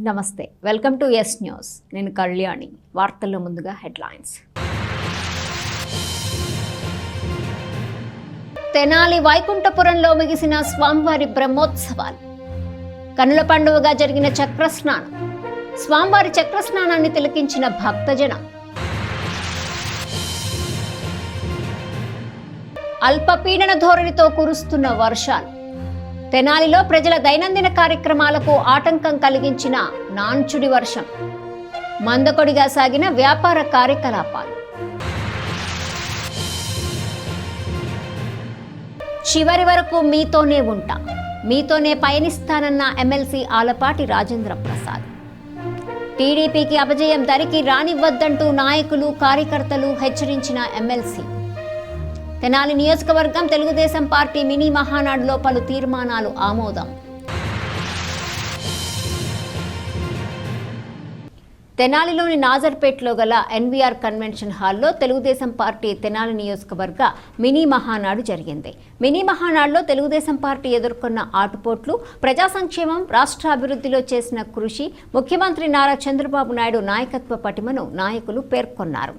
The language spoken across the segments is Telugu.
నమస్తే, వెల్కమ్ టు ఎస్ న్యూస్. నేను కళ్యాణి. వార్తల్లో ముందుగా హెడ్లైన్స్. తెనాలి వైకుంఠపురంలో ముగిసిన స్వామివారి బ్రహ్మోత్సవాలు. కన్నుల పండువగా జరిగిన చక్రస్నానం. స్వామివారి చక్రస్నానాన్ని తిలకించిన భక్తజనం. అల్పపీడన ధోరణితో కురుస్తున్న వర్షాలు. తెనాలిలో ప్రజల దైనందిన కార్యక్రమాలకు ఆటంకం కలిగించిన నాంచుడి వర్షం. మందకొడిగా సాగిన వ్యాపార కార్యకలాపాలు. చివరి వరకు మీతోనే ఉంటా, మీతోనే పయనిస్తానన్న ఎమ్మెల్సీ ఆలపాటి రాజేంద్ర ప్రసాద్. టీడీపీకి అపజయం దరికి రానివ్వద్దంటూ నాయకులు కార్యకర్తలు హెచ్చరించిన ఎమ్మెల్సీ. తెనాలి నియోజకవర్గం తెలుగుదేశం పార్టీ మినీ మహానాడులో పలు తీర్మానాలు ఆమోదం. తెనాలిలోని నాజర్పేటలో గల ఎన్వీఆర్ కన్వెన్షన్ హాల్లో తెలుగుదేశం పార్టీ తెనాలి నియోజకవర్గ మినీ మహానాడు జరిగింది. మినీ మహానాడులో తెలుగుదేశం పార్టీ ఎదుర్కొన్న ఆటుపోట్లు, ప్రజా సంక్షేమం, రాష్ట్ర అభివృద్ధిలో చేసిన కృషి, ముఖ్యమంత్రి నారా చంద్రబాబు నాయుడు నాయకత్వ పటిమను నాయకులు పేర్కొన్నారు.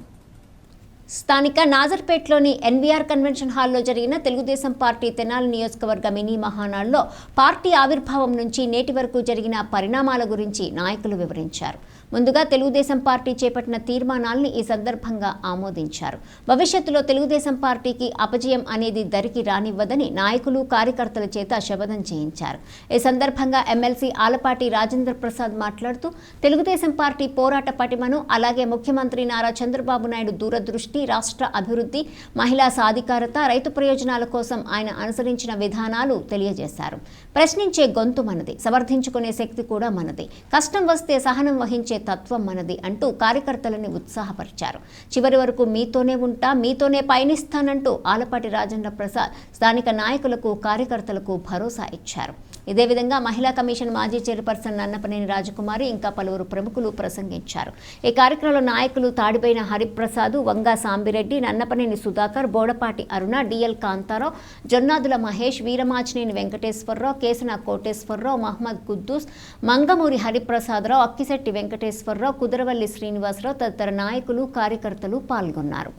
స్థానిక నాజర్పేటలోని ఎన్వీఆర్ కన్వెన్షన్ హాల్లో జరిగిన తెలుగుదేశం పార్టీ తెనాలి నియోజకవర్గ మినీ మహానాడులో పార్టీ ఆవిర్భావం నుంచి నేటి వరకు జరిగిన పరిణామాల గురించి నాయకులు వివరించారు. ముందుగా తెలుగుదేశం పార్టీ చేపట్టిన తీర్మానాల్ని ఈ సందర్భంగా ఆమోదించారు. భవిష్యత్తులో తెలుగుదేశం పార్టీకి అపజయం అనేది దరికి రానివ్వదని నాయకులు కార్యకర్తల చేత శపథం చేయించారు. ఈ సందర్భంగా ఎమ్మెల్సీ ఆలపాటి రాజేంద్ర ప్రసాద్ మాట్లాడుతూ తెలుగుదేశం పార్టీ పోరాట పటిమను, అలాగే ముఖ్యమంత్రి నారా చంద్రబాబు నాయుడు దూరదృష్టి, రాష్ట్ర అభివృద్ధి, మహిళా సాధికారత, రైతు ప్రయోజనాల కోసం ఆయన అనుసరించిన విధానాలు తెలియజేశారు. ప్రశ్నించే గొంతు మనది, సమర్థించుకునే శక్తి కూడా మనది, కష్టం వస్తే సహనం వహించే తత్వం మనది అంటూ కార్యకర్తలని ఉత్సాహపరిచారు. చివరి వరకు మీతోనే ఉంటా, మీతోనే పయనిస్తానంటూ ఆలపాటి రాజేంద్ర ప్రసాద్ స్థానిక నాయకులకు, కార్యకర్తలకు భరోసా ఇచ్చారు. ఇదే విధంగా మహిళా కమిషన్ మాజీ చైర్పర్సన్ నన్నపనేని రాజకుమారి, ఇంకా పలువురు ప్రముఖులు ప్రసంగించారు. ఈ కార్యక్రమంలో నాయకులు తాడిబైన హరిప్రసాద్, వంగా సాంబిరెడ్డి, నన్నపనేని సుధాకర్, బోడపాటి అరుణ, డిఎల్ కాంతారావు, జొన్నాదుల మహేష్, వీరమాచినేని వెంకటేశ్వరరావు, కేసన కోటేశ్వరరావు, మహమ్మద్ కుద్దూస్, మంగమూరి హరిప్రసాదరావు, అక్కిశెట్టి వెంకటేశ్వరరావు, కుదరవల్లి శ్రీనివాసరావు తదితర నాయకులు, కార్యకర్తలు పాల్గొన్నారు.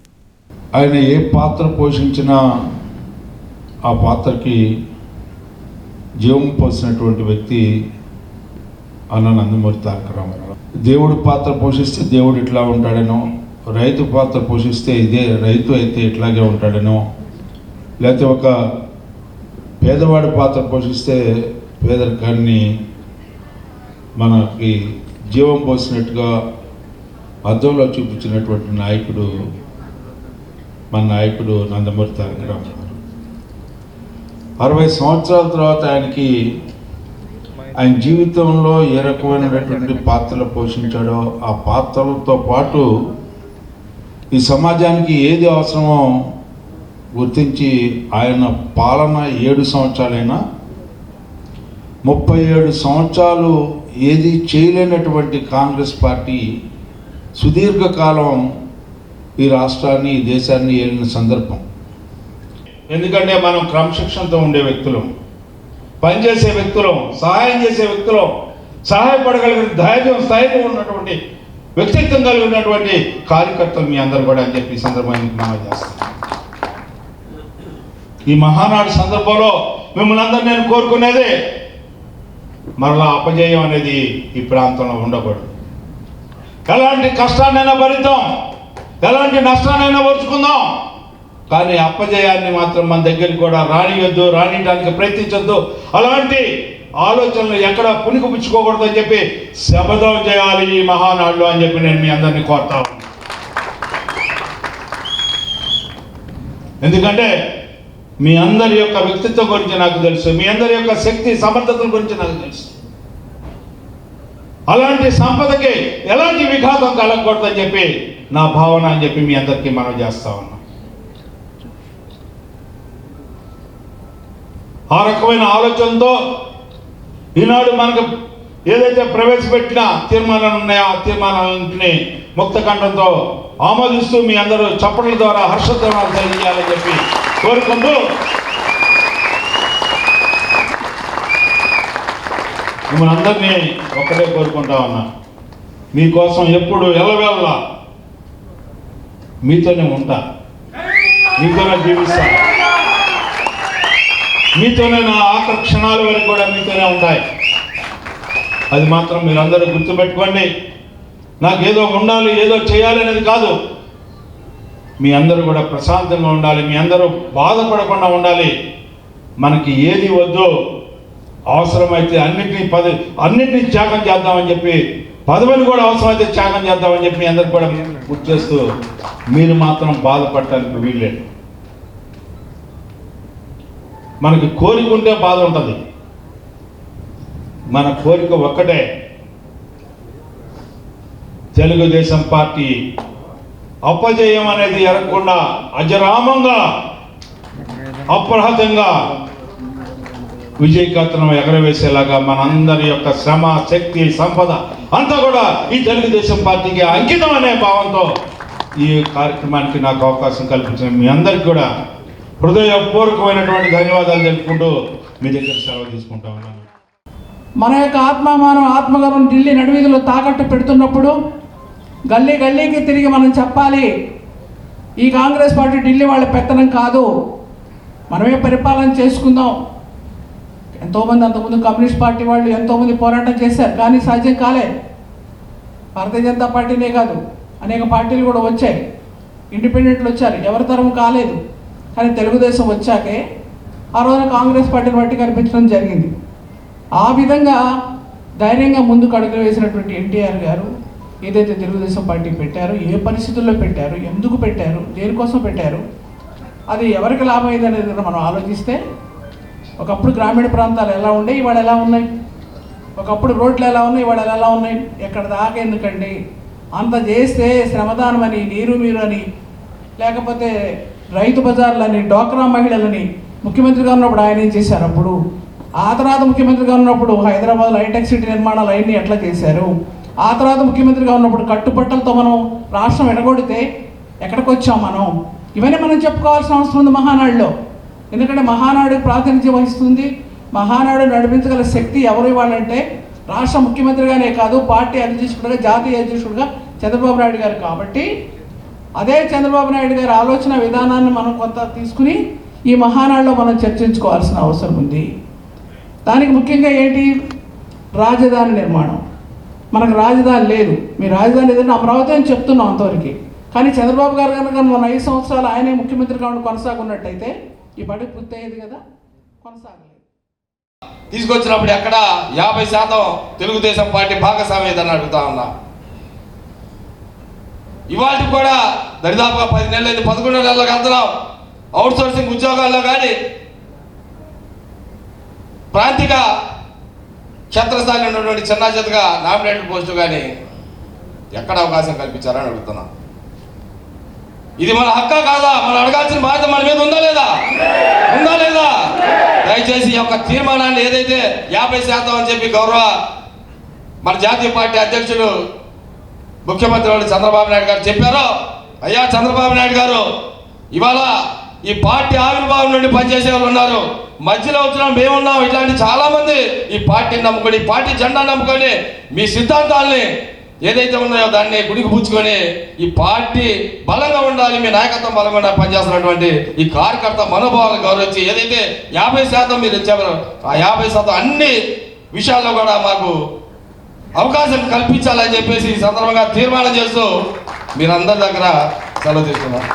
ఆయన ఏ పాత్ర పోషించినా ఆ పాత్రకి జీవం పోసినటువంటి వ్యక్తి అన్న నందమూరి తారక రామారావు. దేవుడు పాత్ర పోషిస్తే దేవుడు ఇట్లా ఉంటాడనో, రైతు పాత్ర పోషిస్తే ఇదే రైతు అయితే ఇట్లాగే ఉంటాడనో, లేకపోతే ఒక పేదవాడి పాత్ర పోషిస్తే పేదరికాన్ని మనకి జీవం పోసినట్టుగా అద్దంలో చూపించినటువంటి నాయకుడు మన నాయకుడు నందమూరి తారక రామారావు. 60 సంవత్సరాల తర్వాత ఆయన జీవితంలో ఏ రకమైనటువంటి పాత్రలు పోషించాడో ఆ పాత్రలతో పాటు ఈ సమాజానికి ఏది అవసరమో గుర్తించి ఆయన పాలన 7 సంవత్సరాలైనా 37 సంవత్సరాలు ఏది చేయలేనటువంటి కాంగ్రెస్ పార్టీ సుదీర్ఘకాలం ఈ రాష్ట్రాన్ని, ఈ దేశాన్ని ఏలిన సందర్భం. ఎందుకంటే మనం క్రమశిక్షణతో ఉండే వ్యక్తులం, పనిచేసే వ్యక్తులం, సహాయం చేసే వ్యక్తులం, సహాయపడగలిగిన ధైర్యం, స్థైర్యం ఉన్నటువంటి వ్యక్తిత్వం కలిగి ఉన్నటువంటి కార్యకర్తలు మీ అందరూ కూడా అని చెప్పి ఈ సందర్భాన్ని మనం చేస్తాం. ఈ మహానాడు సందర్భంలో మిమ్మల్ని అందరూ నేను కోరుకునేదే మరలా అపజయం అనేది ఈ ప్రాంతంలో ఉండకూడదు. ఎలాంటి కష్టాన్నైనా భరిద్దాం, ఎలాంటి నష్టాన్నైనా ఓర్చుకుందాం, కానీ అపజయాన్ని మాత్రం మన దగ్గరికి కూడా రానియొద్దు, రానియడానికి ప్రయత్నించొద్దు. అలాంటి ఆలోచనలు ఎక్కడ పుణికిపుచ్చుకోకూడదు అని చెప్పి శపథం చేయాలి ఈ మహానాడులో అని చెప్పి నేను మీ అందరినీ కోరుతా ఉన్నాను. ఎందుకంటే మీ అందరి యొక్క వ్యక్తిత్వం గురించి నాకు తెలుసు, మీ అందరి యొక్క శక్తి సమర్థతల గురించి నాకు తెలుసు. అలాంటి సంపదకి ఎలాంటి విఘాతం కలగకూడదని చెప్పి నా భావన అని చెప్పి మీ అందరికీ మనం చేస్తా ఉన్నాం. ఆ రకమైన ఆలోచనతో ఈనాడు మనకు ఏదైతే ప్రవేశపెట్టిన తీర్మానాలు ఉన్నాయో ఆ తీర్మానాలని ముక్తకంఠంతో ఆమోదిస్తూ మీ అందరూ చప్పట్ల ద్వారా హర్షధ్వానాలు తెలియజేయాలని చెప్పి కోరుకుంటూ మిమ్మల్ని అందరినీ ఒక్కటే కోరుకుంటా ఉన్నా, మీకోసం ఎప్పుడు ఎల్లవేళలా మీతోనే ఉంటా, మీతోనే జీవిస్తా, మీతోనే నా ఆఖరి క్షణాల వరకు కూడా మీతోనే ఉంటాయి. అది మాత్రం మీరందరూ గుర్తుపెట్టుకోండి. నాకేదో ఉండాలి, ఏదో చేయాలి అనేది కాదు. మీ అందరూ కూడా ప్రశాంతంగా ఉండాలి, మీ అందరూ బాధపడకుండా ఉండాలి. మనకి ఏది వద్దో అవసరమైతే అన్నిటినీ త్యాగం చేద్దామని చెప్పి, పదవిని కూడా అవసరమైతే త్యాగం చేద్దామని చెప్పి మీ అందరికి కూడా గుర్తు చేస్తూ, మీరు మాత్రం బాధపడటానికి వీల్లేదు. మనకి కోరిక ఉంటే బాధ ఉంటుంది. మన కోరిక ఒక్కటే, తెలుగుదేశం పార్టీ అపజయం అనేది ఎరగకుండా అజరామంగా అప్రహతంగా విజయకత్నం ఎగరవేసేలాగా మనందరి యొక్క శ్రమ, శక్తి, సంపద అంతా కూడా ఈ తెలుగుదేశం పార్టీకి అంకితం అనే భావంతో ఈ కార్యక్రమానికి నాకు అవకాశం కల్పించిన మీ అందరికీ కూడా హృదయపూర్వకమైనటువంటి ధన్యవాదాలు తెలుపుకుంటూ మీ దగ్గర సెలవు తీసుకుంటా ఉన్నాను. మన యొక్క ఆత్మామానం, ఆత్మగౌరవం ఢిల్లీ నడివీధిలో తాకట్టు పెడుతున్నప్పుడు గల్లీ గల్లీకి తిరిగి మనం చెప్పాలి, ఈ కాంగ్రెస్ పార్టీ ఢిల్లీ వాళ్ళ పెత్తనం కాదు, మనమే పరిపాలన చేసుకుందాం. ఎంతోమంది అంతకుముందు కమ్యూనిస్ట్ పార్టీ వాళ్ళు ఎంతోమంది పోరాటం చేశారు, కానీ సాధ్యం కాలే. భారతీయ జనతా పార్టీనే కాదు, అనేక పార్టీలు కూడా వచ్చాయి, ఇండిపెండెంట్లు వచ్చారు, ఎవరి తరం కాలేదు. కానీ తెలుగుదేశం వచ్చాకే ఆ రోజున కాంగ్రెస్ పార్టీని బట్టి కనిపించడం జరిగింది. ఆ విధంగా ధైర్యంగా ముందుకు అడుగులు వేసినటువంటి ఎన్టీఆర్ గారు ఏదైతే తెలుగుదేశం పార్టీ పెట్టారో, ఏ పరిస్థితుల్లో పెట్టారు, ఎందుకు పెట్టారు, దేనికోసం పెట్టారు, అది ఎవరికి లాభం అయింది అనేది మనం ఆలోచిస్తే, ఒకప్పుడు గ్రామీణ ప్రాంతాలు ఎలా ఉండే, ఇవాళ ఎలా ఉన్నాయి, ఒకప్పుడు రోడ్లు ఎలా ఉన్నాయి, ఇవాళ ఎలా ఉన్నాయి, ఎక్కడ దాకా ఎందుకండి, అంత చేస్తే శ్రమదానం అని, నీరు మీరు అని, లేకపోతే రైతు బజార్లని, డోక్రా మహిళలని ముఖ్యమంత్రిగా ఉన్నప్పుడు ఆయన ఏం చేశారు, అప్పుడు ఆ తర్వాత ముఖ్యమంత్రిగా ఉన్నప్పుడు హైదరాబాద్లో హైటెక్ సిటీ నిర్మాణాలు అవన్నీ ఎట్లా చేశారు, ఆ తర్వాత ముఖ్యమంత్రిగా ఉన్నప్పుడు కట్టుబట్టలతో మనం రాష్ట్రం ఎడగొడితే ఎక్కడికి వచ్చాం మనం, ఇవన్నీ మనం చెప్పుకోవాల్సిన అవసరం ఉంది మహానాడులో. ఎందుకంటే మహానాడుకి ప్రాతినిధ్యం వహిస్తుంది, మహానాడు నడిపించగల శక్తి ఎవరు ఇవ్వాలంటే రాష్ట్ర ముఖ్యమంత్రిగానే కాదు, పార్టీ అధ్యక్షుడిగా, జాతీయ అధ్యక్షుడిగా చంద్రబాబు నాయుడు గారు. కాబట్టి అదే చంద్రబాబు నాయుడు గారి ఆలోచన విధానాన్ని మనం కొంత తీసుకుని ఈ మహానాడులో మనం చర్చించుకోవాల్సిన అవసరం ఉంది. దానికి ముఖ్యంగా ఏంటి, రాజధాని నిర్మాణం. మనకు రాజధాని లేదు, మీ రాజధాని ఏదైనా అమరావతి అని చెప్తున్నాం అంతవరకు. కానీ చంద్రబాబు గారు కనుక మన 5 సంవత్సరాలు ఆయనే ముఖ్యమంత్రిగా ఉండి కొనసాగున్నట్టయితే ఈ బడి పూర్తయ్యేది కదా, కొనసాగలేదు. తీసుకొచ్చినప్పుడు ఎక్కడ 50% తెలుగుదేశం పార్టీ భాగస్వామ్యతని అడుగుతా ఉన్నా. ఇవాళకి కూడా దరిదాపుగా 10 నెలలైంది, 11 నెలలకు వెళ్తున్నాం. అవుట్ సోర్సింగ్ ఉద్యోగాల్లో కానీ, ప్రాంతిక క్షేత్రస్థాయిలో ఉన్నటువంటి చిన్న చేతగా నామినేటెడ్ పోస్టు కానీ ఎక్కడ అవకాశం కల్పించారని అడుగుతున్నాం. ఇది మన హక్కా కాదా, మనం అడగాల్సిన బాధ్యత మన మీద ఉందా లేదా, ఉందా లేదా? దయచేసి ఈ యొక్క తీర్మానాన్ని ఏదైతే 50% అని చెప్పి గౌరవ మన జాతీయ పార్టీ అధ్యక్షుడు ముఖ్యమంత్రి చంద్రబాబు నాయుడు గారు చెప్పారో, అయ్యా చంద్రబాబు నాయుడు గారు, ఇవాళ ఈ పార్టీ ఆవిర్భావం నుండి పనిచేసే వాళ్ళు ఉన్నారు, మధ్యలో వచ్చిన మేమున్నాం, ఇట్లాంటి చాలామంది ఈ పార్టీని నమ్ముకొని, ఈ పార్టీ జెండా నమ్ముకొని, మీ సిద్ధాంతాలని ఏదైతే ఉన్నాయో దాన్ని గుడికి పుచ్చుకొని ఈ పార్టీ బలంగా ఉండాలి, మీ నాయకత్వం బలంగా ఉండాలి పనిచేస్తున్నటువంటి ఈ కార్యకర్త మనోభావాలను గౌరవించి ఏదైతే 50% మీరు ఇచ్చారో ఆ 50% అన్ని విషయాల్లో కూడా మాకు అవకాశం కల్పించాలని చెప్పేసి ఈ సందర్భంగా తీర్మానం చేస్తూ మీరందరి దగ్గర సెలవు తీసుకున్నారు.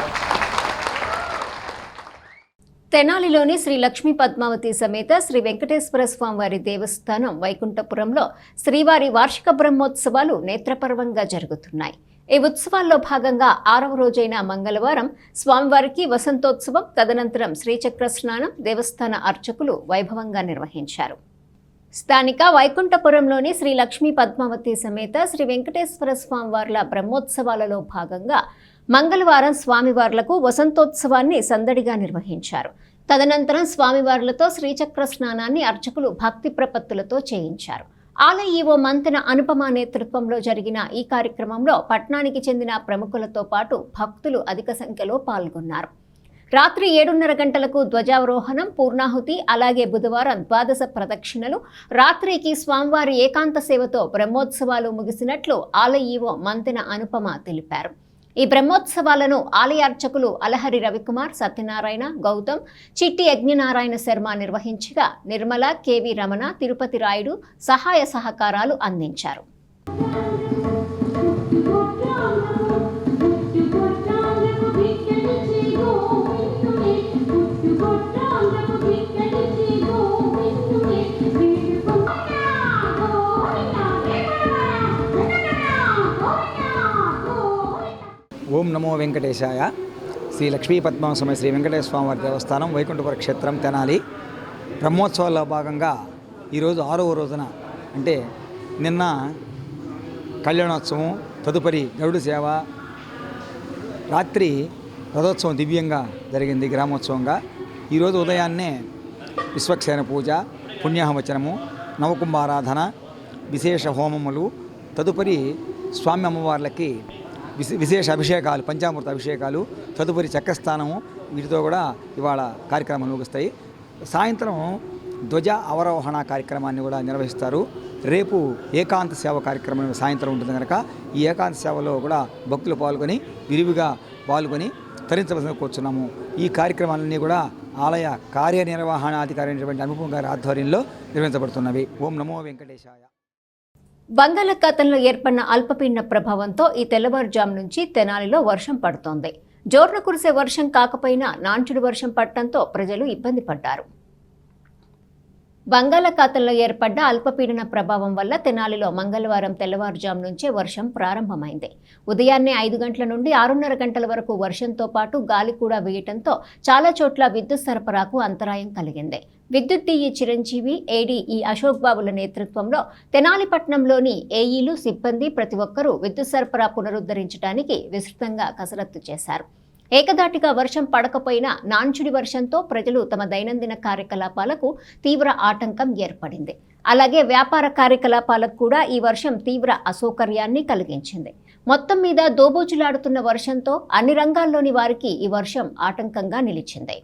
తెనాలిలోని శ్రీ లక్ష్మీ పద్మావతి సమేత శ్రీ వెంకటేశ్వర స్వామివారి దేవస్థానం వైకుంఠపురంలో శ్రీవారి వార్షిక బ్రహ్మోత్సవాలు నేత్రపర్వంగా జరుగుతున్నాయి. ఈ ఉత్సవాల్లో భాగంగా 6వ రోజైన మంగళవారం స్వామివారికి వసంతోత్సవం, తదనంతరం శ్రీచక్ర స్నానం దేవస్థాన అర్చకులు వైభవంగా నిర్వహించారు. స్థానిక వైకుంఠపురంలోని శ్రీ లక్ష్మీ పద్మావతి సమేత శ్రీ వెంకటేశ్వర స్వామివార్ల బ్రహ్మోత్సవాలలో భాగంగా మంగళవారం స్వామివార్లకు వసంతోత్సవాన్ని సందడిగా నిర్వహించారు. తదనంతరం స్వామివార్లతో శ్రీచక్ర స్నానాన్ని అర్చకులు భక్తి ప్రపత్తులతో చేయించారు. ఆలయ ఈవో మంతెన అనుపమ నేతృత్వంలో జరిగిన ఈ కార్యక్రమంలో పట్టణానికి చెందిన ప్రముఖులతో పాటు భక్తులు అధిక సంఖ్యలో పాల్గొన్నారు. రాత్రి 7:30 గంటలకు ధ్వజారోహణం, పూర్ణాహుతి, అలాగే బుధవారం ద్వాదశ ప్రదక్షిణలు, రాత్రికి స్వామివారి ఏకాంత సేవతో బ్రహ్మోత్సవాలు ముగిసినట్లు ఆలయ ఈవో మంతెన అనుపమ తెలిపారు. ఈ బ్రహ్మోత్సవాలను ఆలయ అర్చకులు అలహరి రవికుమార్, సత్యనారాయణ, గౌతమ్, చిట్టి యజ్ఞనారాయణ శర్మ నిర్వహించగా నిర్మల, కేవి రమణ, తిరుపతి రాయుడు సహాయ సహకారాలు అందించారు. ఓం నమో వెంకటేశాయ. శ్రీ లక్ష్మీ పద్మనాభస్వామి శ్రీ వెంకటేశ్వర స్వామివారి దేవస్థానం వైకుంఠపుర క్షేత్రం తెనాలి బ్రహ్మోత్సవాల్లో భాగంగా ఈరోజు 6వ రోజున అంటే నిన్న కళ్యాణోత్సవం, తదుపరి గరుడు సేవ, రాత్రి రథోత్సవం దివ్యంగా జరిగింది గ్రామోత్సవంగా. ఈరోజు ఉదయాన్నే విశ్వక్సేన పూజ, పుణ్యాహవచనము, నవకుంభారాధన, విశేష హోమములు, తదుపరి స్వామి అమ్మవార్లకి విశేష అభిషేకాలు, పంచామృత అభిషేకాలు, తదుపరి చక్రస్థానము, వీటితో కూడా ఇవాళ కార్యక్రమాలు ముగుస్తాయి. సాయంత్రం ధ్వజ అవరోహణ కార్యక్రమాన్ని కూడా నిర్వహిస్తారు. రేపు ఏకాంత సేవ కార్యక్రమం సాయంత్రం ఉంటుంది కనుక ఈ ఏకాంత సేవలో కూడా భక్తులు పాల్గొని విరివిగా పాల్గొని తరించవలసిన కూర్చున్నాము. ఈ కార్యక్రమాలన్నీ కూడా ఆలయ కార్యనిర్వహణాధికారి అయినటువంటి అనుపమ గారి ఆధ్వర్యంలో నిర్వహించబడుతున్నవి. ఓం నమో వెంకటేశాయ. బంగాళాఖాతంలో ఏర్పడిన అల్పపీడన ప్రభావంతో ఈ తెల్లవారుజాము నుంచి తెనాలిలో వర్షం పడుతోంది. జోరున కురిసే వర్షం కాకపోయినా నాంచుడు వర్షం పడటంతో ప్రజలు ఇబ్బంది పడ్డారు. బంగాళాఖాతంలో ఏర్పడ్డ అల్పపీడన ప్రభావం వల్ల తెనాలిలో మంగళవారం తెల్లవారుజాము నుంచే వర్షం ప్రారంభమైంది. ఉదయాన్నే 5 గంటల నుండి 6:30 గంటల వరకు వర్షంతో పాటు గాలి కూడా వేయటంతో చాలా చోట్ల విద్యుత్ సరఫరాకు అంతరాయం కలిగింది. విద్యుత్ డిఈ చిరంజీవి, ఏడీఈ అశోక్ బాబుల నేతృత్వంలో తెనాలి పట్టణంలోని ఏఈలు, సిబ్బంది ప్రతి ఒక్కరూ విద్యుత్ సరఫరా పునరుద్ధరించడానికి విస్తృతంగా కసరత్తు చేశారు. ఏకధాటిగా వర్షం పడకపోయినా నాంచుడి వర్షంతో ప్రజలు తమ దైనందిన కార్యకలాపాలకు తీవ్ర ఆటంకం ఏర్పడింది. అలాగే వ్యాపార కార్యకలాపాలకు కూడా ఈ వర్షం తీవ్ర అసౌకర్యాన్ని కలిగించింది. మొత్తం మీద దోబూచులాడుతున్న వర్షంతో అన్ని రంగాల్లోని వారికి ఈ వర్షం ఆటంకంగా నిలిచింది.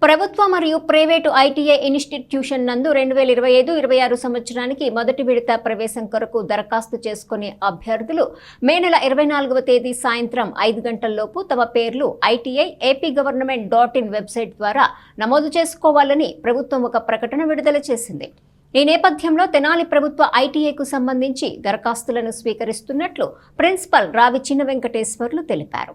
ప్రభుత్వ మరియు ప్రైవేటు ఐటీఐ ఇన్స్టిట్యూషన్ నందు 2025-26 సంవత్సరానికి మొదటి విడత ప్రవేశం కొరకు దరఖాస్తు చేసుకునే అభ్యర్థులు మే నెల 24వ తేదీ సాయంత్రం 5 గంటల్లోపు తమ పేర్లు ITI-APGovernment.in వెబ్సైట్ ద్వారా నమోదు చేసుకోవాలని ప్రభుత్వం ఒక ప్రకటన విడుదల చేసింది. ఈ నేపథ్యంలో తెనాలి ప్రభుత్వ ఐటీఐకు సంబంధించి దరఖాస్తులను స్వీకరిస్తున్నట్లు ప్రిన్సిపల్ రావి చిన్న వెంకటేశ్వర్లు తెలిపారు.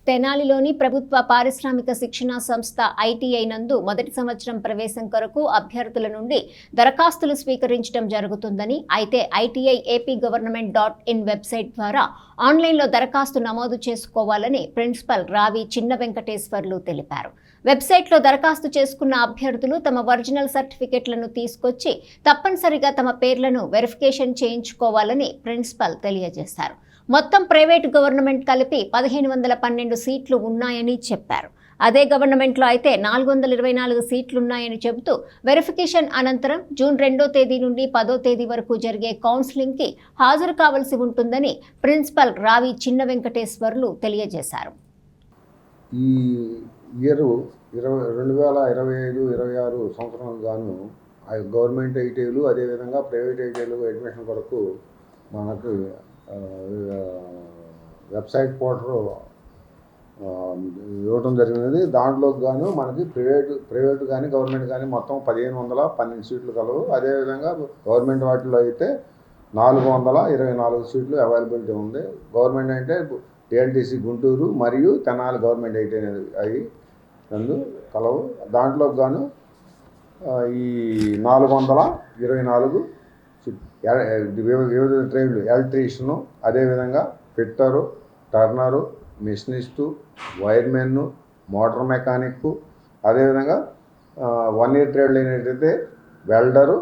తెనాలిలోని ప్రభుత్వ పారిశ్రామిక శిక్షణా సంస్థ ఐటీఐ నందు మొదటి సంవత్సరం ప్రవేశం కొరకు అభ్యర్థుల నుండి దరఖాస్తులు స్వీకరించడం జరుగుతుందని, అయితే ITI-APGovernment.in వెబ్సైట్ ద్వారా ఆన్లైన్లో దరఖాస్తు నమోదు చేసుకోవాలని ప్రిన్సిపల్ రావి చిన్న వెంకటేశ్వర్లు తెలిపారు. వెబ్సైట్లో దరఖాస్తు చేసుకున్న అభ్యర్థులు తమ ఒరిజినల్ సర్టిఫికెట్లను తీసుకొచ్చి తప్పనిసరిగా తమ పేర్లను వెరిఫికేషన్ చేయించుకోవాలని ప్రిన్సిపల్ తెలియజేశారు. మొత్తం ప్రైవేటు గవర్నమెంట్ కలిపి 1512 సీట్లు ఉన్నాయని చెప్పారు. అదే గవర్నమెంట్లో అయితే 424 సీట్లున్నాయని చెబుతూ వెరిఫికేషన్ అనంతరం జూన్ 2వ తేదీ నుండి 10వ తేదీ వరకు జరిగే కౌన్సిలింగ్కి హాజరు కావాల్సి ఉంటుందని ప్రిన్సిపల్ రావి చిన్న వెంకటేశ్వర్లు తెలియజేశారు. ఈ ఇయర్ 2025-26 సంవత్సరం గాను గవర్నమెంట్ ఐటీఐలు అదేవిధంగా ప్రైవేట్ ఐటీఐలు అడ్మిషన్ కొరకు మనకు వెబ్సైట్ పోర్టల్ ఇవ్వడం జరిగినది. దాంట్లోకి గాను మనకి ప్రైవేట్ కానీ గవర్నమెంట్ కానీ మొత్తం 1512 సీట్లు కలవు. అదేవిధంగా గవర్నమెంట్ వాటిలో అయితే 424 సీట్లు అవైలబిలిటీ ఉంది. గవర్నమెంట్ అంటే టీఎల్టీసీ గుంటూరు మరియు తెనాలి గవర్నమెంట్ అయితే అవి రెండు కలవు. దాంట్లోకి గాను ఈ 424 వివిధ ట్రేడ్లు, ఎలక్ట్రీషియను, అదేవిధంగా ఫిట్టరు, టర్నరు, మిషనిస్టు, వైర్మెన్ను, మోటార్ మెకానిక్, అదేవిధంగా 1 ఇయర్ ట్రేడ్లు అయినట్టయితే వెల్డరు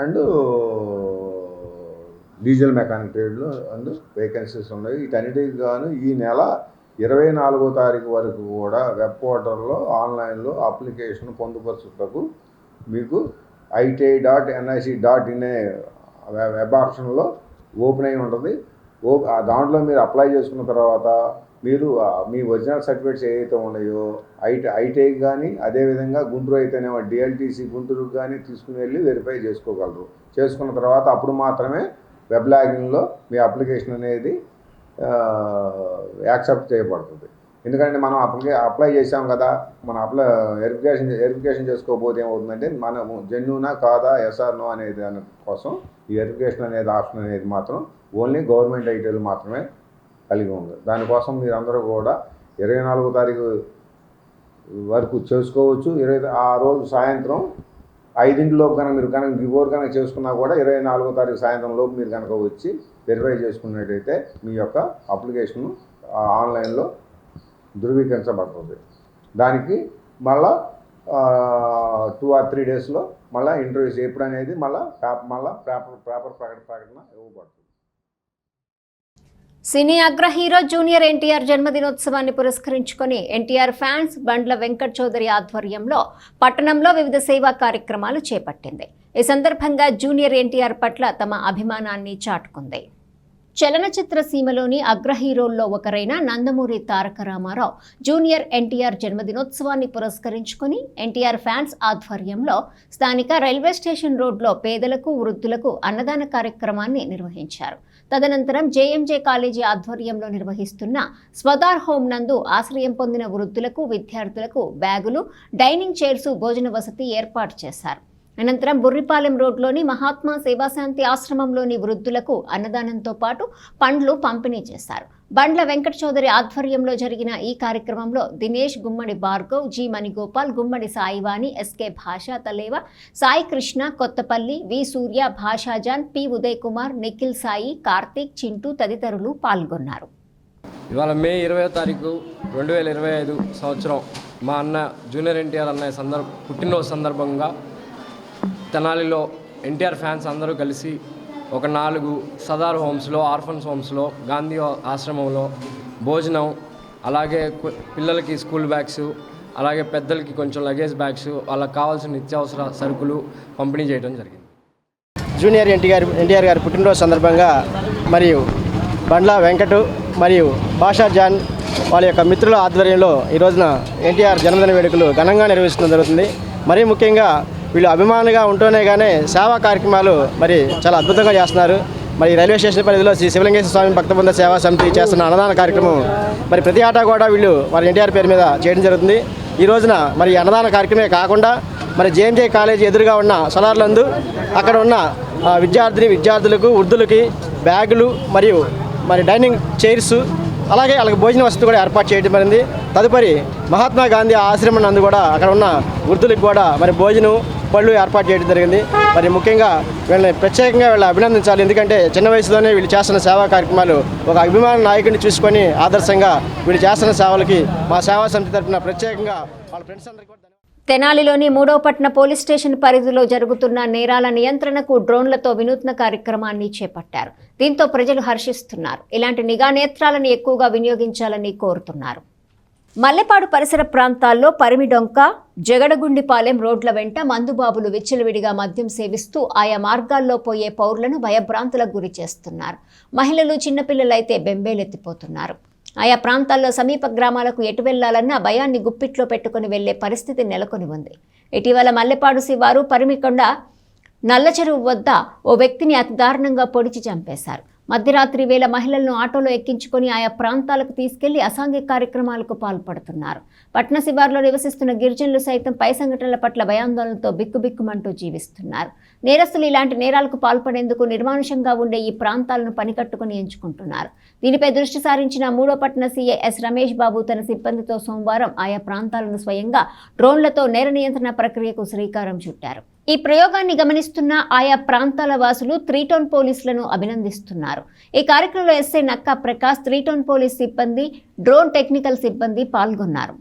అండ్ డీజిల్ మెకానిక్ ట్రేడ్లు అండ్ వేకెన్సీస్ ఉన్నాయి. వీటన్నిటికి గాను ఈ నెల 24వ తారీఖు వరకు కూడా వెబ్ పోర్టల్లో ఆన్లైన్లో అప్లికేషన్ పొందుపరచుటకు మీకు ITI.nic.in వెబ్ ఆప్షన్లో ఓపెన్ అయి ఉంటుంది. దాంట్లో మీరు అప్లై చేసుకున్న తర్వాత మీరు మీ ఒరిజినల్ సర్టిఫికేట్స్ ఏవైతే ఉన్నాయో ఐటీఐకి కానీ, అదేవిధంగా గుంటూరు అయితేనేమో డిఎల్టీసీ గుంటూరుకు కానీ తీసుకుని వెళ్ళి వెరిఫై చేసుకోగలరు. చేసుకున్న తర్వాత అప్పుడు మాత్రమే వెబ్ లాగిన్లో మీ అప్లికేషన్ అనేది యాక్సెప్ట్ చేయబడుతుంది. ఎందుకంటే మనం అప్లై చేసాం కదా, మన వెరిఫికేషన్ చేసుకోకపోతే ఏమవుతుందంటే మనము జెన్యూనా కాదా, ఎస్ఆర్ నో అనేది దాని కోసం ఈ వెరిఫికేషన్ అనేది ఆప్షన్ అనేది మాత్రం ఓన్లీ గవర్నమెంట్ ఐటీలు మాత్రమే కలిగి ఉంది. దానికోసం మీరందరూ కూడా 24వ తారీఖు వరకు చేసుకోవచ్చు. ఆ రోజు సాయంత్రం 5 కనుక మీరు బిఫోర్ కనుక చేసుకున్నా కూడా 24వ తారీఖు సాయంత్రం లోపు మీరు కనుక వచ్చి వెరిఫై చేసుకున్నట్టయితే మీ యొక్క అప్లికేషన్ ఆన్లైన్లో ధృవీకరించబడుతుంది. దానికి మళ్ళా 2 or 3 డేస్లో మళ్ళీ ఇంటర్వ్యూస్ ఎప్పుడు అనేది మళ్ళీ పేపర్ ప్రకటన ఇవ్వబడుతుంది. సినీ అగ్ర హీరో జూనియర్ ఎన్టీఆర్ జన్మదినోత్సవాన్ని పురస్కరించుకొని ఎన్టీఆర్ ఫ్యాన్స్ బండ్ల వెంకట్ చౌదరి ఆధ్వర్యంలో పట్టణంలో వివిధ సేవా కార్యక్రమాలు చేపట్టింది. ఈ సందర్భంగా జూనియర్ ఎన్టీఆర్ పట్ల తమ అభిమానాన్ని చాటుకుంది. చలనచిత్ర సీమలోని అగ్ర హీరోల్లో ఒకరైన నందమూరి తారక రామారావు జూనియర్ ఎన్టీఆర్ జన్మదినోత్సవాన్ని పురస్కరించుకుని ఎన్టీఆర్ ఫ్యాన్స్ ఆధ్వర్యంలో స్థానిక రైల్వే స్టేషన్ రోడ్లో పేదలకు, వృద్ధులకు అన్నదాన కార్యక్రమాన్ని నిర్వహించారు. తదనంతరం జేఎంజే కాలేజీ ఆధ్వర్యంలో నిర్వహిస్తున్న స్వదార్ హోమ్ నందు ఆశ్రయం పొందిన వృద్ధులకు, విద్యార్థులకు బ్యాగులు, డైనింగ్ చైర్స్, భోజన వసతి ఏర్పాటు చేశారు. అనంతరం బుర్రిపాలెం రోడ్లోని మహాత్మా సేవాశాంతి ఆశ్రమంలోని వృద్ధులకు అన్నదానంతో పాటు పండ్లు పంపిణీ చేశారు. బండ్ల వెంకట చౌదరి ఆధ్వర్యంలో జరిగిన ఈ కార్యక్రమంలో దినేష్, గుమ్మడి భార్గవ్, జి మణిగోపాల్, గుమ్మడి సాయివాణి, ఎస్కే భాషా తలేవ, సాయి కృష్ణ, కొత్తపల్లి, వి సూర్య, భాషాజాన్, పి ఉదయ్ కుమార్, నిఖిల్ సాయి, కార్తీక్, చింటూ తదితరులు పాల్గొన్నారు. ఇవాళ మే 20వ తారీఖు 2025 సంవత్సరం మా అన్న జూనియర్ ఎన్టీఆర్ అన్నయ్య పుట్టినరోజు సందర్భంగా తెనాలిలో ఎన్టీఆర్ ఫ్యాన్స్ అందరూ కలిసి ఒక 4 సదార్ హోమ్స్లో, ఆర్ఫన్స్ హోమ్స్లో, గాంధీ ఆశ్రమంలో భోజనం, అలాగే పిల్లలకి స్కూల్ బ్యాగ్స్, అలాగే పెద్దలకి కొంచెం లగేజ్ బ్యాగ్స్, వాళ్ళకి కావాల్సిన నిత్యావసర సరుకులు పంపిణీ చేయడం జరిగింది. జూనియర్ ఎన్టీఆర్ గారి పుట్టినరోజు సందర్భంగా మరియు బండ్ల వెంకట్ మరియు భాషా జాన్ వాళ్ళ యొక్క మిత్రుల ఆధ్వర్యంలో ఈ రోజున ఎన్టీఆర్ జన్మదిన వేడుకలు ఘనంగా నిర్వహించడం జరుగుతుంది. మరీ ముఖ్యంగా వీళ్ళు అభిమానులుగా ఉంటూనే కానీ సేవా కార్యక్రమాలు మరి చాలా అద్భుతంగా చేస్తున్నారు. మరి రైల్వే స్టేషన్ పరిధిలో శ్రీ శివలింగేశ్వర స్వామి భక్తబృంద సేవా సమితి చేస్తున్న అన్నదాన కార్యక్రమం మరి ప్రతి ఆటా కూడా వీళ్ళు మరి ఎన్టీఆర్ పేరు మీద చేయడం జరుగుతుంది. ఈ రోజున మరి అన్నదాన కార్యక్రమమే కాకుండా మరి జేఎంజే కాలేజీ ఎదురుగా ఉన్న సలార్లందు అక్కడ ఉన్న విద్యార్థులకు, వృద్ధులకి బ్యాగులు మరియు మరి డైనింగ్ చైర్స్, అలాగే వాళ్ళకి భోజన వసతి కూడా ఏర్పాటు చేయడం జరిగింది. తదుపరి మహాత్మా గాంధీ ఆశ్రమం నందు కూడా అక్కడ ఉన్న వృద్ధులకు కూడా మరి భోజనం, పళ్ళు ఏర్పాటు చేయడం జరిగింది. మరి ముఖ్యంగా వీళ్ళని ప్రత్యేకంగా అభినందించాలి. ఎందుకంటే చిన్న వయసులోనే వీళ్ళు చేస్తున్న సేవా కార్యక్రమాలు ఒక అభిమాన నాయకుడిని చూసుకొని ఆదర్శంగా వీళ్ళు చేస్తున్న సేవలకి మా సేవా సమితి తరఫున ప్రత్యేకంగా వాళ్ళ ఫ్రెండ్స్ అందరికీ కూడా తెనాలిలోని 3వ పట్టణ పోలీస్ స్టేషన్ పరిధిలో జరుగుతున్న నేరాల నియంత్రణకు డ్రోన్లతో వినూత్న కార్యక్రమాన్ని చేపట్టారు. దీంతో ప్రజలు హర్షిస్తున్నారు. ఇలాంటి నిఘా నేత్రాలను ఎక్కువగా వినియోగించాలని కోరుతున్నారు. మల్లెపాడు పరిసర ప్రాంతాల్లో పరిమిడొంక, జగడగుండిపాలెం రోడ్ల వెంట మందుబాబులు విచ్చలవిడిగా మద్యం సేవిస్తూ ఆయా మార్గాల్లో పోయే పౌరులను భయభ్రాంతులకు గురి చేస్తున్నారు. మహిళలు, చిన్నపిల్లలైతే బెంబేలెత్తిపోతున్నారు. ఆయా ప్రాంతాల్లో సమీప గ్రామాలకు ఎటు వెళ్లాలన్నా భయాన్ని గుప్పిట్లో పెట్టుకుని వెళ్లే పరిస్థితి నెలకొని ఉంది. ఇటీవల మల్లెపాడు శివారు పరిమికొండ నల్లచెరువు వద్ద ఓ వ్యక్తిని అతి దారుణంగా పొడిచి చంపేశారు. మధ్యరాత్రి వేళ మహిళలను ఆటోలో ఎక్కించుకొని ఆయా ప్రాంతాలకు తీసుకెళ్లి అసాంఘిక కార్యక్రమాలకు పాల్పడుతున్నారు. పట్న శివార్లో నివసిస్తున్న గిరిజనులు సైతం పై సంఘటనల పట్ల భయాందోళనతో బిక్కుబిక్కుమంటూ జీవిస్తున్నారు. నేరస్తులు ఇలాంటి నేరాలకు పాల్పడేందుకు నిర్మానుషంగా ఉండే ఈ ప్రాంతాలను పనికట్టుకుని ఎంచుకుంటున్నారు. దీనిపై దృష్టి సారించిన 3వ పట్టణ సీఐ ఎస్ రమేష్ బాబు తన సిబ్బందితో సోమవారం ఆయా ప్రాంతాలను స్వయంగా డ్రోన్లతో నేర నియంత్రణ ప్రక్రియకు శ్రీకారం చుట్టారు. ఈ ప్రయోగాన్ని గమనిస్తున్న ఆయా ప్రాంతాల వాసులు 3 టౌన్ పోలీసులను అభినందిస్తున్నారు. ఈ కార్యక్రమంలో SI Nakka Prakash, 3 town police సిబ్బంది, డ్రోన్ టెక్నికల్ సిబ్బంది పాల్గొన్నారు.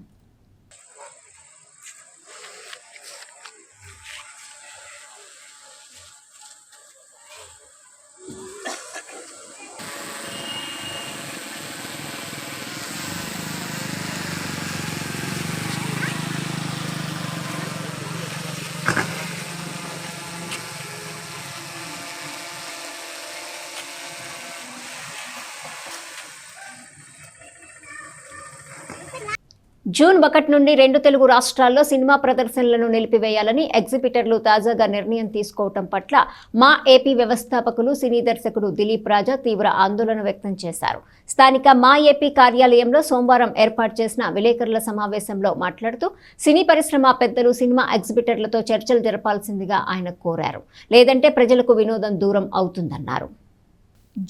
జూన్ 1 నుండి 2 తెలుగు రాష్ట్రాల్లో సినిమా ప్రదర్శనలను నిలిపివేయాలని ఎగ్జిబిటర్లు తాజాగా నిర్ణయం తీసుకోవడం పట్ల మా ఏపీ వ్యవస్థాపకులు సినీ దర్శకుడు దిలీప్ రాజా తీవ్ర ఆందోళన వ్యక్తం చేశారు. స్థానిక మా ఏపీ కార్యాలయంలో సోమవారం ఏర్పాటు చేసిన విలేకరుల సమావేశంలో మాట్లాడుతూ సినీ పరిశ్రమ పెద్దలు సినిమా ఎగ్జిబిటర్లతో చర్చలు జరపాల్సిందిగా ఆయన కోరారు. లేదంటే ప్రజలకు వినోదం దూరం అవుతుందన్నారు.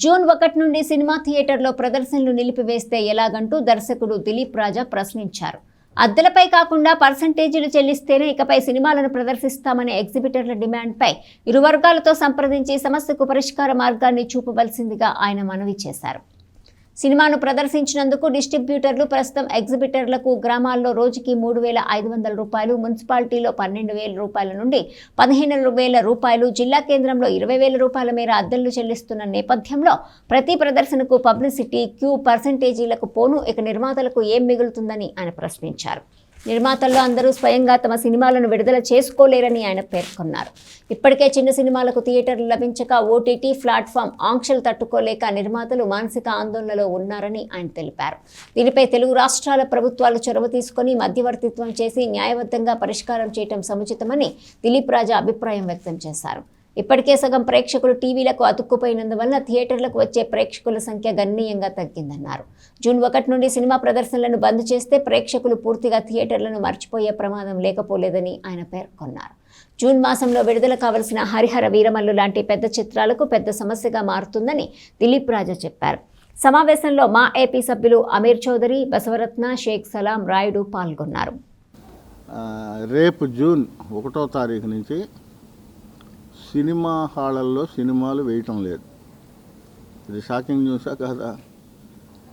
జూన్ 1 నుండి సినిమా థియేటర్లో ప్రదర్శనలు నిలిపివేస్తే ఎలాగంటూ దర్శకుడు దిలీప్ రాజా ప్రశ్నించారు. అద్దెలపై కాకుండా పర్సంటేజీలు చెల్లిస్తేనే ఇకపై సినిమాలను ప్రదర్శిస్తామనే ఎగ్జిబిటర్ల డిమాండ్పై ఇరు వర్గాలతో సంప్రదించి సమస్యకు పరిష్కార మార్గాన్ని చూపవలసిందిగా ఆయన మనవి చేశారు. సినిమాను ప్రదర్శించినందుకు డిస్ట్రిబ్యూటర్లు ప్రస్తుతం ఎగ్జిబిటర్లకు గ్రామాల్లో రోజుకి 3,500 రూపాయలు, మున్సిపాలిటీలో 12,000 రూపాయల నుండి 15,000 రూపాయలు, జిల్లా కేంద్రంలో 20,000 రూపాయల మేర అద్దెలు చెల్లిస్తున్న నేపథ్యంలో ప్రతి ప్రదర్శనకు పబ్లిసిటీ, క్యూ, పర్సంటేజీలకు పోను ఇక నిర్మాతలకు ఏం మిగులుతుందని ఆయన ప్రశ్నించారు. నిర్మాతల్లో అందరూ స్వయంగా తమ సినిమాలను విడుదల చేసుకోలేరని ఆయన పేర్కొన్నారు. ఇప్పటికే చిన్న సినిమాలకు థియేటర్లు లభించక ఓటీటీ ప్లాట్ఫామ్ ఆంక్షలు తట్టుకోలేక నిర్మాతలు మానసిక ఆందోళనలో ఉన్నారని ఆయన తెలిపారు. దీనిపై తెలుగు రాష్ట్రాల ప్రభుత్వాలు చొరవ తీసుకొని మధ్యవర్తిత్వం చేసి న్యాయబద్ధంగా పరిష్కారం చేయడం సముచితమని దిలీప్ రాజా అభిప్రాయం వ్యక్తం చేశారు. ఇప్పటికే సగం ప్రేక్షకులు టీవీలకు అతుక్కుపోయినందువల్ల థియేటర్లకు వచ్చే ప్రేక్షకుల సంఖ్య గణనీయంగా తగ్గిందన్నారు. జూన్ 1 నుండి సినిమా ప్రదర్శనలను బంద్ చేస్తే ప్రేక్షకులు పూర్తిగా థియేటర్లను మర్చిపోయే ప్రమాదం లేకపోలేదని ఆయన పేర్కొన్నారు. జూన్ మాసంలో విడుదల కావలసిన హరిహర వీరమల్లు లాంటి పెద్ద చిత్రాలకు పెద్ద సమస్యగా మారుతుందని దిలీప్ రాజా చెప్పారు. సమావేశంలో మా ఏపీ సభ్యులు అమీర్ చౌదరి, బసవరత్న, షేక్ సలాం, రాయుడు పాల్గొన్నారు. రేపు జూన్ 1వ తారీఖు నుంచి సినిమా హాళ్ళల్లో సినిమాలు వేయటం లేదు. ఇది షాకింగ్ న్యూసా కాదా?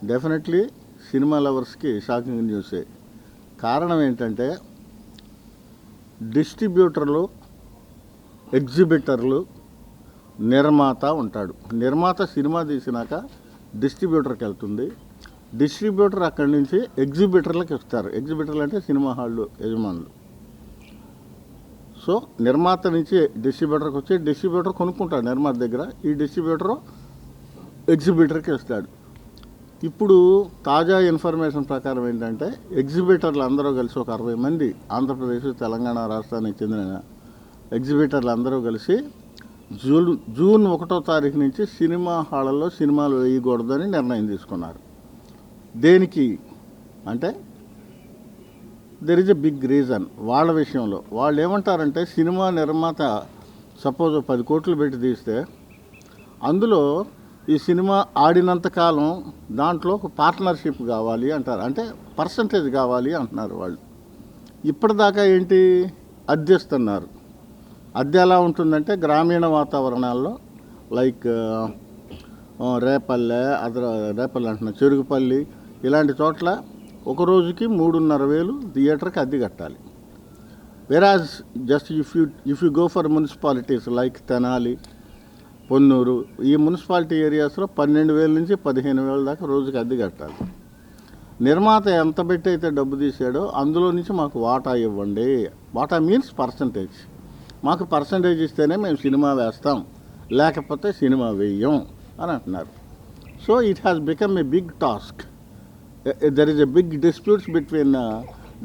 డెఫినెట్లీ సినిమా లవర్స్కి షాకింగ్ న్యూసే. కారణం ఏంటంటే డిస్ట్రిబ్యూటర్లు, ఎగ్జిబిటర్లు, నిర్మాత ఉంటాడు. నిర్మాత సినిమా తీసినాక డిస్ట్రిబ్యూటర్కి వెళ్తుంది. డిస్ట్రిబ్యూటర్ అక్కడి నుంచి ఎగ్జిబిటర్లకు ఇస్తారు. ఎగ్జిబిటర్లు అంటే సినిమా హాళ్ళు యజమానులు. సో నిర్మాత నుంచి డిస్ట్రిబ్యూటర్కి వచ్చి డిస్ట్రిబ్యూటర్ కొనుక్కుంటాడు నిర్మాత దగ్గర. ఈ డిస్ట్రిబ్యూటరు ఎగ్జిబిటర్కి ఇస్తాడు. ఇప్పుడు తాజా ఇన్ఫర్మేషన్ ప్రకారం ఏంటంటే ఎగ్జిబిటర్లు అందరూ కలిసి ఒక 60 మంది ఆంధ్రప్రదేశ్, తెలంగాణ రాష్ట్రానికి చెందిన ఎగ్జిబిటర్లు అందరూ కలిసి జూన్ 1వ తారీఖు నుంచి సినిమా హాళ్ళల్లో సినిమాలు వేయకూడదని నిర్ణయం తీసుకున్నారు. దేనికి అంటే there is a big reason. వాళ్ళ విషయంలో వాళ్ళు ఏమంటారంటే సినిమా నిర్మాత సపోజ్ 10 కోట్లు పెట్టి తీస్తే అందులో ఈ సినిమా ఆడినంతకాలం దాంట్లో ఒక పార్ట్నర్షిప్ కావాలి అంటారు. అంటే పర్సంటేజ్ కావాలి అంటున్నారు వాళ్ళు. ఇప్పటిదాకా ఏంటి అద్దెస్తున్నారు. అద్దె ఎలా ఉంటుందంటే గ్రామీణ వాతావరణాల్లో లైక్ రేపల్లె అంటున్నా, చెరుగుపల్లి ఇలాంటి చోట్ల ఒక రోజుకి 3,500 థియేటర్కి అద్దె కట్టాలి. Average just if you go for municipalities like Tenali, Ponnuru, ఈ మున్సిపాలిటీ ఏరియాస్లో 12,000 నుంచి 15,000 దాకా రోజుకి అద్దె కట్టాలి. నిర్మాత ఎంత పెట్టి అయితే డబ్బు తీసాడో అందులో నుంచి మాకు వాటా ఇవ్వండి. వాటా మీన్స్ పర్సంటేజ్. మాకు పర్సంటేజ్ ఇస్తేనే మేము సినిమా వేస్తాం, లేకపోతే సినిమా వేయం అని అంటున్నారు. So it has become a big task. There is a big disputes between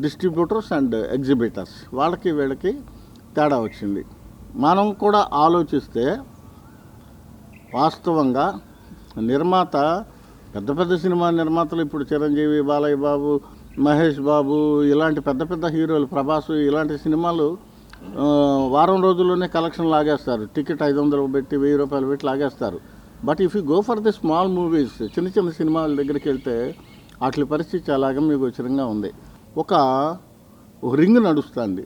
distributors and exhibitors. వాళ్ళకి వీళ్ళకి తేడా వచ్చింది. మనం కూడా ఆలోచిస్తే వాస్తవంగా నిర్మాత పెద్ద పెద్ద సినిమా నిర్మాతలు ఇప్పుడు చిరంజీవి, బాలయ్య బాబు, మహేష్ బాబు ఇలాంటి పెద్ద పెద్ద హీరోలు, ప్రభాస్ ఇలాంటి సినిమాలు వారం రోజుల్లోనే కలెక్షన్ లాగేస్తారు. టికెట్ 500 పెట్టి 1000 రూపాయలు పెట్టి లాగేస్తారు. But if you go for the small movies, చిన్న చిన్న సినిమాల దగ్గరికి వెళ్తే వాటి పరిస్థితి అలాగే మీకు గోచరంగా ఉంది. ఒక రింగ్ నడుస్తుంది.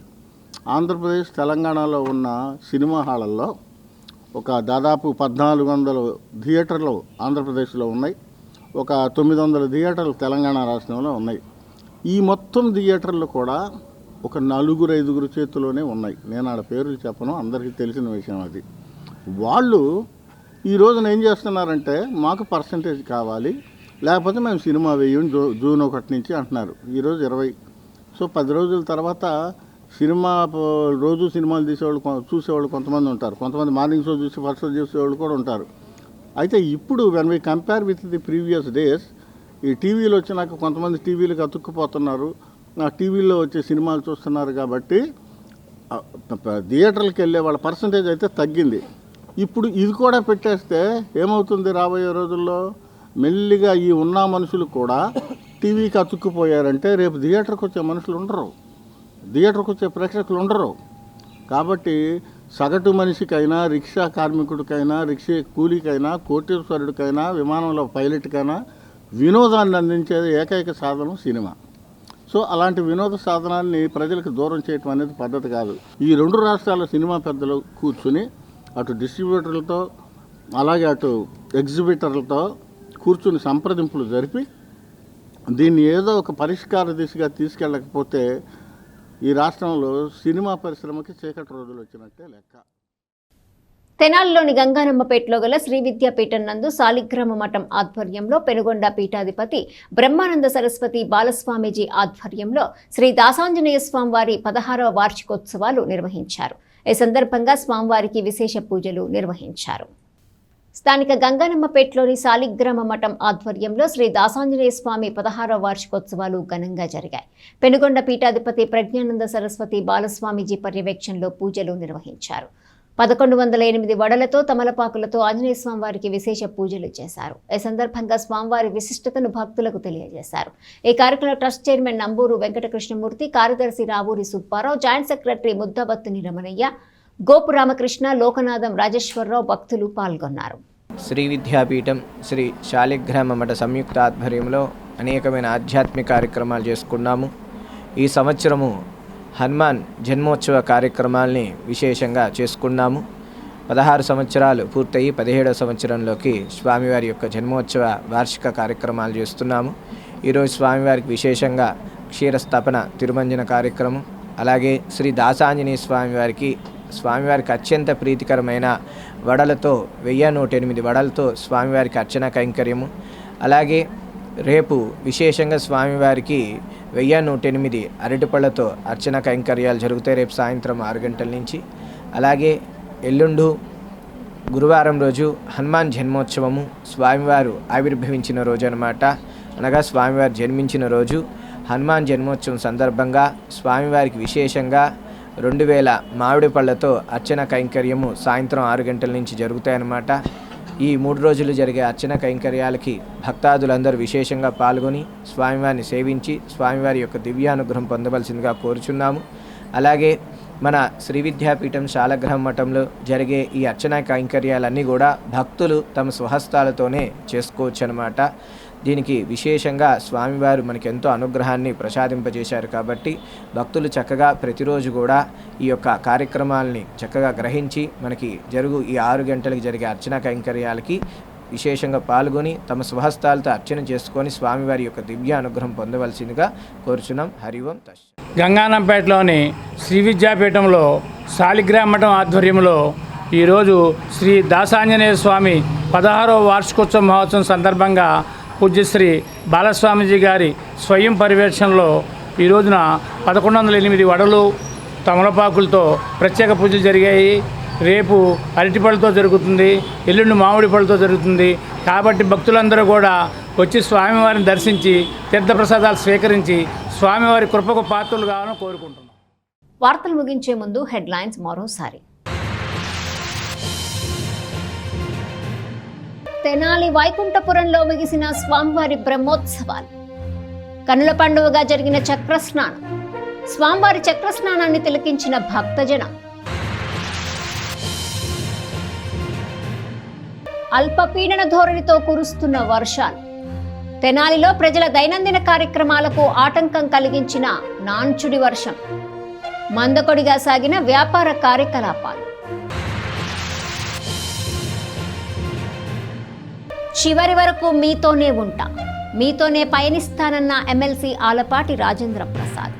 ఆంధ్రప్రదేశ్, తెలంగాణలో ఉన్న సినిమా హాళ్ళల్లో ఒక దాదాపు 1400 థియేటర్లు ఆంధ్రప్రదేశ్లో ఉన్నాయి. ఒక 900 థియేటర్లు తెలంగాణ రాష్ట్రంలో ఉన్నాయి. ఈ మొత్తం థియేటర్లు కూడా ఒక 4-5 చేతిలోనే ఉన్నాయి. నేను ఆడ పేర్లు చెప్పను, అందరికీ తెలిసిన విషయం అది. వాళ్ళు ఈ రోజున ఏం చేస్తున్నారంటే మాకు పర్సంటేజ్ కావాలి, లేకపోతే మేము సినిమా వేయం జూన్ 1 నుంచి అంటున్నారు. ఈరోజు 20. సో 10 రోజుల తర్వాత సినిమా రోజు సినిమాలు చూసేవాళ్ళు కొంతమంది ఉంటారు. కొంతమంది మార్నింగ్ షో చూసి ఫస్ట్ షో చూసేవాళ్ళు కూడా ఉంటారు. అయితే ఇప్పుడు when we compare with the previous days, ఈ టీవీలు వచ్చినాక కొంతమంది టీవీలకు అతుక్కుపోతున్నారు, టీవీలో వచ్చే సినిమాలు చూస్తున్నారు. కాబట్టి థియేటర్లకు వెళ్ళే వాళ్ళ పర్సంటేజ్ అయితే తగ్గింది. ఇప్పుడు ఇది కూడా పెట్టేస్తే ఏమవుతుంది? రాబోయే రోజుల్లో మెల్లిగా ఈ ఉన్న మనుషులు కూడా టీవీకి అతుక్కుపోయారంటే రేపు థియేటర్కి వచ్చే మనుషులు ఉండరు, థియేటర్కి వచ్చే ప్రేక్షకులు ఉండరు. కాబట్టి సగటు మనిషికైనా, రిక్షా కార్మికుడికైనా, రిక్షా కూలీకైనా, కోటీశ్వరుడికైనా, విమానంలో పైలట్కైనా వినోదాన్ని అందించేది ఏకైక సాధనం సినిమా. సో అలాంటి వినోద సాధనాన్ని ప్రజలకు దూరం చేయటం అనేది పద్ధతి కాదు. ఈ 2 రాష్ట్రాల సినిమా పెద్దలు కూర్చుని అటు డిస్ట్రిబ్యూటర్లతో అలాగే అటు ఎగ్జిబిటర్లతో కూర్చుని సంప్రదింపులు జరిపి దీన్ని ఏదో ఒక పరిష్కార దిశగా తీసుకెళ్ళకపోతే ఈ రాష్ట్రంలో సినిమా పరిశ్రమకి చీకటి రోజులు వచ్చినట్టే లెక్క. తెనాలిలోని గంగానమ్మపేటలో గల శ్రీ విద్యాపీఠం నందు సాలిగ్రామ మఠం ఆధ్వర్యంలో పెనుగొండ పీఠాధిపతి బ్రహ్మానంద సరస్వతి బాలస్వామీజీ ఆధ్వర్యంలో శ్రీ దాసాంజనేయ స్వామివారి 16వ వార్షికోత్సవాలు నిర్వహించారు. ఈ సందర్భంగా స్వామివారికి విశేష పూజలు నిర్వహించారు. స్థానిక గంగానమ్మపేటలోని సాలిగ్రామ మఠం ఆధ్వర్యంలో శ్రీ దాసాంజనేయ స్వామి 16వ వార్షికోత్సవాలు ఘనంగా జరిగాయి. పెనుగొండ పీఠాధిపతి ప్రజ్ఞానంద సరస్వతి బాలస్వామీజీ పర్యవేక్షణలో పూజలు నిర్వహించారు. 1108 వడలతో, తమలపాకులతో ఆంజనేయ స్వామివారికి విశేష పూజలు చేశారు. ఈ సందర్భంగా స్వామివారి విశిష్టతను భక్తులకు తెలియజేశారు. ఈ కార్యక్రమంలో ట్రస్ట్ చైర్మన్ నంబూరు వెంకటకృష్ణమూర్తి, కార్యదర్శి రావూరి సుబ్బారావు, జాయింట్ సెక్రటరీ ముద్దబత్తుని రమణయ్య, గోపు రామకృష్ణ, లోకనాథం రాజేశ్వరరావు భక్తులు పాల్గొన్నారు. శ్రీ విద్యాపీఠం శ్రీ శాలిగ్రామ మఠ సంయుక్త ఆధ్వర్యంలో అనేకమైన ఆధ్యాత్మిక కార్యక్రమాలు చేసుకున్నాము. ఈ సంవత్సరము హనుమాన్ జన్మోత్సవ కార్యక్రమాల్ని విశేషంగా చేసుకున్నాము. 16 సంవత్సరాలు పూర్తయి 17వ సంవత్సరంలోకి స్వామివారి యొక్క జన్మోత్సవ వార్షిక కార్యక్రమాలు చేస్తున్నాము. ఈరోజు స్వామివారికి విశేషంగా క్షీరస్థాపన తిరుమంజన కార్యక్రమం, అలాగే శ్రీ దాసాంజనేయ స్వామివారికి అత్యంత ప్రీతికరమైన వడలతో 1108 వడలతో స్వామివారికి అర్చన కైంకర్యము, అలాగే రేపు విశేషంగా స్వామివారికి 1108 అరటిపళ్ళతో అర్చన కైంకర్యాలు జరుగుతాయి రేపు సాయంత్రం 6 గంటల నుంచి. అలాగే ఎల్లుండు గురువారం రోజు హనుమాన్ జన్మోత్సవము, స్వామివారు ఆవిర్భవించిన రోజు అన్నమాట. అనగా స్వామివారు జన్మించిన రోజు హనుమాన్ జన్మోత్సవం సందర్భంగా స్వామివారికి విశేషంగా 2000 మామిడి పళ్ళతో అర్చన కైంకర్యము సాయంత్రం 6 గంటల నుంచి జరుగుతాయన్నమాట. ఈ 3 రోజులు జరిగే అర్చన కైంకర్యాలకి భక్తాదులందరూ విశేషంగా పాల్గొని స్వామివారిని సేవించి స్వామివారి యొక్క దివ్యానుగ్రహం పొందవలసిందిగా కోరుచున్నాము. అలాగే మన శ్రీ విద్యాపీఠం శాలగ్రామ మఠంలో జరిగే ఈ అర్చన కైంకర్యాలన్నీ కూడా భక్తులు తమ స్వహస్తాలతోనే చేసుకోవచ్చు అన్నమాట. దీనికి విశేషంగా స్వామివారు మనకి ఎంతో అనుగ్రహాన్ని ప్రసాదింపజేశారు. కాబట్టి భక్తులు చక్కగా ప్రతిరోజు కూడా ఈ యొక్క కార్యక్రమాలని చక్కగా గ్రహించి మనకి ఈ 6 గంటలకు జరిగే అర్చన కైంకర్యాలకి విశేషంగా పాల్గొని తమ స్వహస్తాలతో అర్చన చేసుకొని స్వామివారి యొక్క దివ్య అనుగ్రహం పొందవలసిందిగా కోరుచున్నాం. హరి ఓం తత్. గంగానంపేటలోని శ్రీ విద్యాపీఠంలో శాలిగ్రామ మఠం ఆధ్వర్యంలో ఈరోజు శ్రీ దాసాంజనేయ స్వామి 16వ వార్షికోత్సవ మహోత్సవం సందర్భంగా పూజ్యశ్రీ బాలస్వామీజీ గారి స్వయం పర్యవేక్షణలో ఈ రోజున 1108 వడలు తమలపాకులతో ప్రత్యేక పూజలు జరిగాయి. రేపు అరటిపళ్ళతో జరుగుతుంది, ఎల్లుండి మామిడి పళ్ళతో జరుగుతుంది. కాబట్టి భక్తులందరూ కూడా వచ్చి స్వామివారిని దర్శించి తీర్థప్రసాదాలు స్వీకరించి స్వామివారి కృపకు పాత్రలు కావాలని కోరుకుంటున్నాం. వార్తలు ముగించే ముందు హెడ్లైన్స్ మరోసారి. తెనాలి వైకుంఠపురంలో ముగిసిన స్వామివారి బ్రహ్మోత్సవాలు. కన్నుల పండుగగా జరిగిన చక్రస్నానం. స్వామివారి చక్రస్నానాన్ని తిలకించిన భక్తజనం. అల్పపీడన ధోరణితో కురుస్తున్న వర్షాలు. తెనాలిలో ప్రజల దైనందిన కార్యక్రమాలకు ఆటంకం కలిగించిన నాంచుడి వర్షం. మందకొడిగా సాగిన వ్యాపార కార్యకలాపాలు. చివరి వరకు మీతోనే ఉంటా, మీతోనే పయనిస్తానన్న ఎమ్మెల్సీ ఆలపాటి రాజేంద్ర ప్రసాద్.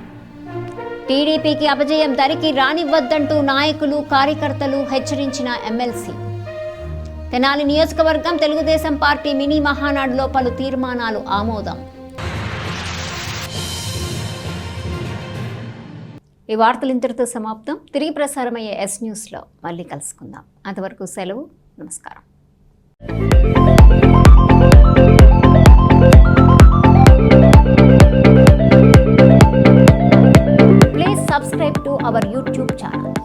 టీడీపీకి అపజయం దరికి రానివ్వద్దంటూ నాయకులు కార్యకర్తలు హెచ్చరించిన ఎమ్మెల్సీ. తెనాలి నియోజకవర్గం తెలుగుదేశం పార్టీ మినీ మహానాడులో పలు తీర్మానాలు ఆమోదం. ఈ వార్తలు ఇంతటితో సమాప్తం. తిరిగి ప్రసారమయ్యే ఎస్ న్యూస్లో మళ్ళీ కలుసుకుందాం. అంతవరకు సెలవు. నమస్కారం. Please subscribe to our YouTube channel.